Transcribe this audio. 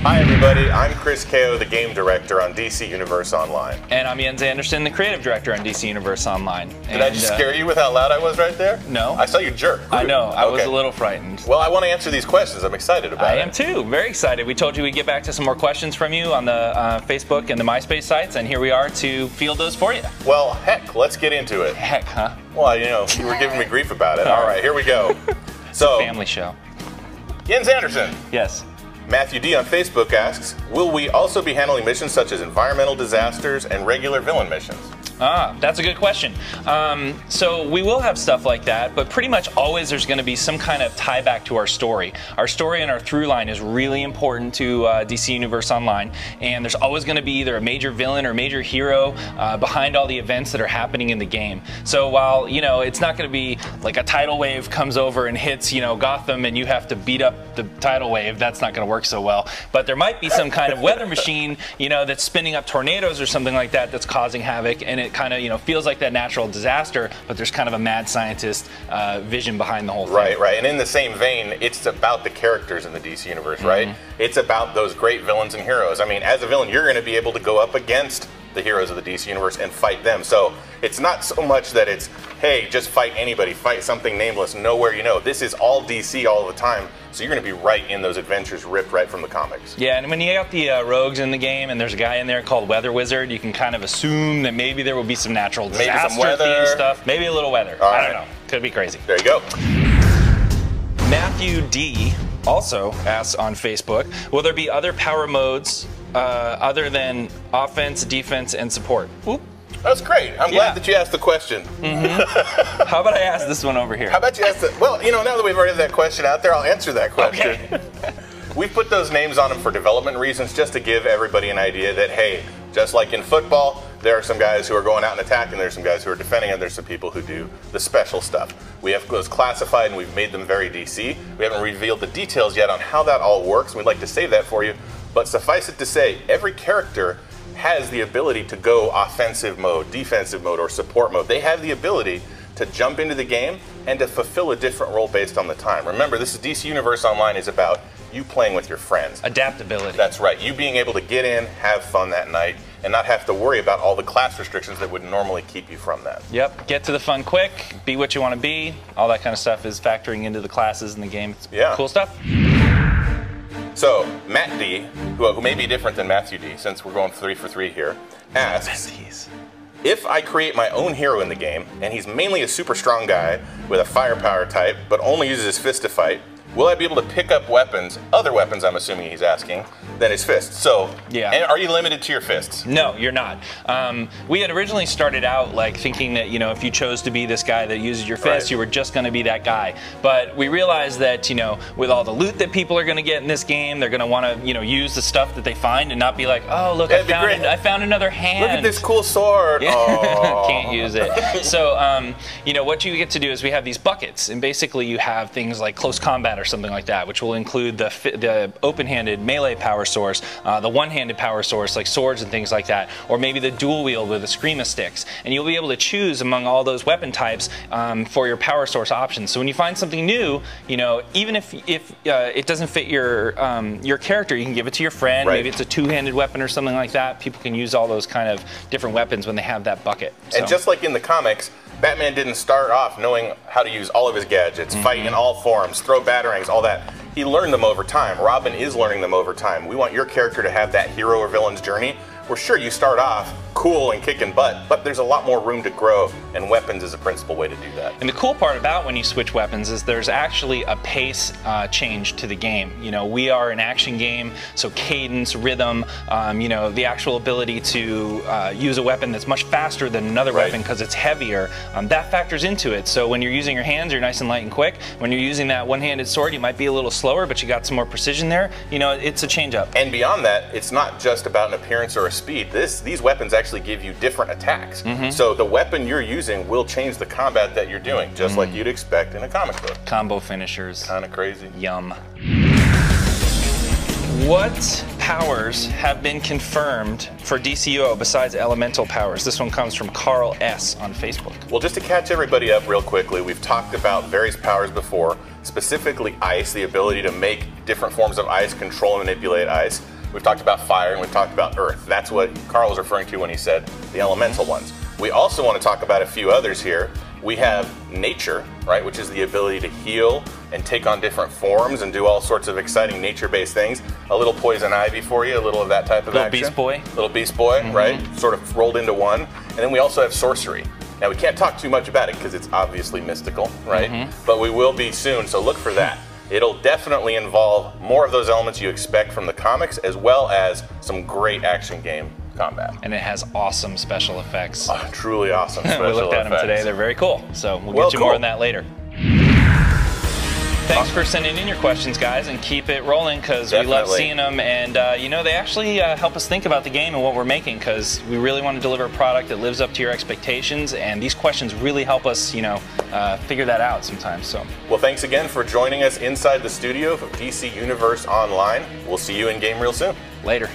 Hi everybody, I'm Chris Ko, the game director on DC Universe Online. And I'm Jens Anderson, the creative director on DC Universe Online. Did I just scare you with how loud I was right there? No. I saw you jerk. I know, I was a little frightened. Well, I want to answer these questions. I'm excited about it. I am too, very excited. We told you we'd get back to some more questions from you on the Facebook and the MySpace sites, and here we are to field those for you. Well, heck, let's get into it. Heck, huh? Well, you know, you were giving me grief about it. All right, here we go. So, family show. Jens Anderson. Yes. Matthew D on Facebook asks, will we also be handling missions such as environmental disasters and regular villain missions? That's a good question. So we will have stuff like that, but pretty much always there's going to be some kind of tie back to our story. Our story and our through line is really important to DC Universe Online, and there's always going to be either a major villain or major hero behind all the events that are happening in the game. So while, you know, it's not going to be like a tidal wave comes over and hits, you know, Gotham and you have to beat up the tidal wave, that's not going to work so well. But there might be some kind of weather machine, you know, that's spinning up tornadoes or something like that that's causing havoc, and it kind of, you know, feels like that natural disaster, but there's kind of a mad scientist vision behind the whole thing. Right, right. And in the same vein, it's about the characters in the DC Universe, right? It's about those great villains and heroes. I mean, as a villain, you're going to be able to go up against the heroes of the DC Universe and fight them. So it's not so much that it's, hey, just fight anybody, fight something nameless, nowhere you know. This is all DC all the time. So you're going to be right in those adventures ripped right from the comics. Yeah, and when you got the rogues in the game and there's a guy in there called Weather Wizard, you can kind of assume that maybe there will be some natural disaster themed stuff. Maybe a little weather. I don't know. Could be crazy. There you go. Matthew D also asks on Facebook, will there be other power modes other than offense, defense, and support? Oop. That's great. I'm glad that you asked the question. How about I ask this one over here? How about you ask the, well, you know, now that we've already had that question out there, I'll answer that question. Okay. We put those names on them for development reasons, just to give everybody an idea that, hey, just like in football, there are some guys who are going out and attacking, there's some guys who are defending, and there's some people who do the special stuff. We have those classified and we've made them very DC. We haven't revealed the details yet on how that all works, and we'd like to save that for you. But suffice it to say, every character has the ability to go offensive mode, defensive mode, or support mode. They have the ability to jump into the game and to fulfill a different role based on the time. Remember, this is DC Universe Online is about you playing with your friends. Adaptability. That's right. You being able to get in, have fun that night, and not have to worry about all the class restrictions that would normally keep you from that. Yep. Get to the fun quick, be what you want to be. All that kind of stuff is factoring into the classes in the game. It's cool stuff. So, Matt D, who may be different than Matthew D, since we're going 3 for 3 here, asks, if I create my own hero in the game, and he's mainly a super strong guy with a firepower type, but only uses his fist to fight, will I be able to pick up weapons, other weapons I'm assuming he's asking, than his fists? So, and are you limited to your fists? No, you're not. We had originally started out like thinking that, you know, if you chose to be this guy that uses your fists, you were just going to be that guy. But we realized that, you know, with all the loot that people are going to get in this game, they're going to want to, you know, use the stuff that they find and not be like, oh, look, I found another hand. Look at this cool sword. Oh. Can't use it. So, you know, what you get to do is we have these buckets, and basically you have things like close combat or something like that, which will include the open-handed melee power source, the one-handed power source like swords and things like that, or maybe the dual wield with the screama sticks. And you'll be able to choose among all those weapon types for your power source options. So when you find something new, you know, even if it doesn't fit your character, you can give it to your friend. Maybe it's a two-handed weapon or something like that. People can use all those kind of different weapons when they have that bucket. So. And just like in the comics, Batman didn't start off knowing how to use all of his gadgets, fight in all forms, throw batarangs, all that. He learned them over time. Robin is learning them over time. We want your character to have that hero or villain's journey. We're sure you start off cool and kicking butt, but there's a lot more room to grow, and weapons is a principal way to do that. And the cool part about when you switch weapons is there's actually a pace change to the game. You know, we are an action game, so cadence, rhythm, you know, the actual ability to use a weapon that's much faster than another weapon because it's heavier, that factors into it. So when you're using your hands, you're nice and light and quick. When you're using that one-handed sword, you might be a little slower, but you got some more precision there. You know, it's a change up. And beyond that, it's not just about an appearance or a speed. These weapons actually give you different attacks. So the weapon you're using will change the combat that you're doing, just like you'd expect in a comic book. Combo finishers. Kind of crazy. Yum. What powers have been confirmed for DCUO besides elemental powers? This one comes from Carl S. on Facebook. Well, just to catch everybody up real quickly, we've talked about various powers before, specifically ice, the ability to make different forms of ice, control and manipulate ice. We've talked about fire and we've talked about earth. That's what Carl was referring to when he said the elemental ones. We also want to talk about a few others here. We have nature, right, which is the ability to heal and take on different forms and do all sorts of exciting nature-based things. A little poison ivy for you, a little of that type of action. Beast Boy. Little Beast Boy, right? Sort of rolled into one. And then we also have sorcery. Now we can't talk too much about it because it's obviously mystical, right? But we will be soon, so look for that. It'll definitely involve more of those elements you expect from the comics, as well as some great action game combat. And it has awesome special effects. Truly awesome special effects. We looked at them today. They're very cool. So we'll get you more on that later. Thanks for sending in your questions, guys, and keep it rolling because we love seeing them. And, you know, they actually help us think about the game and what we're making because we really want to deliver a product that lives up to your expectations. And these questions really help us, you know, figure that out sometimes. So, well, thanks again for joining us inside the studio of DC Universe Online. We'll see you in game real soon. Later.